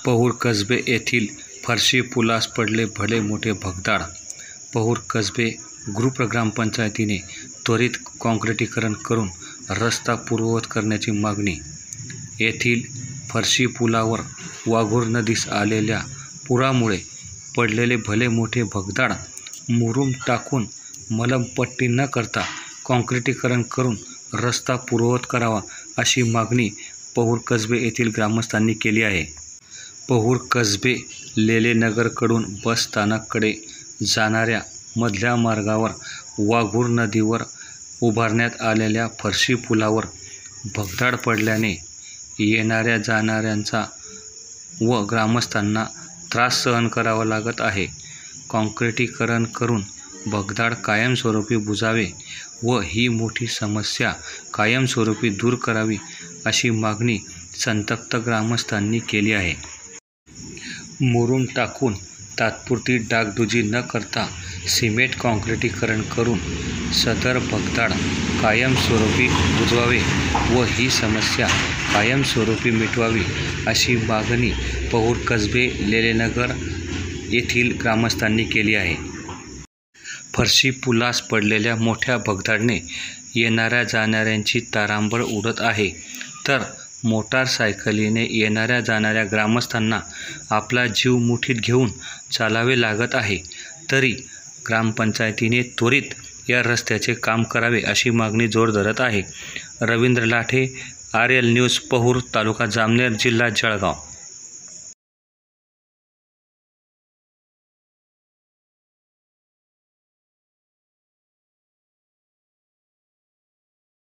पहुर कसबे येथील फरशी पुलास पडले भले मोठे भगदाड। पहुर कसबे ग्रुप ग्रामपंचायतीने त्वरित काँक्रिटीकरण करून रस्ता पूर्ववत करण्याची मागणी। येथील फरशी पुलावर वाघूर नदीस आलेल्या पुरामुळे पडलेले भले मोठे भगदाड मुरूम टाकून मलमपट्टी न करता काँक्रिटीकरण करून रस्ता पूर्ववत करावा अशी मागणी पहुर कसबे येथील ग्रामस्थांनी केली आहे। पहुर कसबे लेलेनगरकडून बस स्थानकाकडे जाणाऱ्या मधल्या मार्गावर वाघूर नदीवर उभारण्यात आलेल्या फरशी पुलावर भगदाड पडल्याने येणाऱ्या जाणाऱ्यांचा व ग्रामस्थांना त्रास सहन करावा लागत आहे। काँक्रिटीकरण करून भगदाड कायमस्वरूपी बुजावे व ही मोठी समस्या कायमस्वरूपी दूर करावी अशी मागणी संतप्त ग्रामस्थांनी केली आहे। मुरूम टाकून तात्पुरती डागडुजी न करता सिमेंट काँक्रिटीकरण करून सदर भगदाड कायमस्वरूपी बुजवावे व ही समस्या कायमस्वरूपी मिटवावी अशी मागणी पहुर कसबे लेलेनगर येथील ग्रामस्थांनी केली आहे। फरशी पुलास पडलेल्या मोठ्या भगदाडने येणाऱ्या जाणाऱ्यांची तारांबळ उडत आहे, तर मोटारसायकलीने येणाऱ्या जाणाऱ्या ग्रामस्थांना आपला जीव मुठीत घेऊन चालावे लागत आहे। तरी ग्रामपंचायतीने त्वरित या रस्त्याचे काम करावे अशी मागणी जोर धरत आहे। रवींद्र लाठे, RL न्यूज, पहुर, तालुका जामनेर, जिल्हा जळगाव।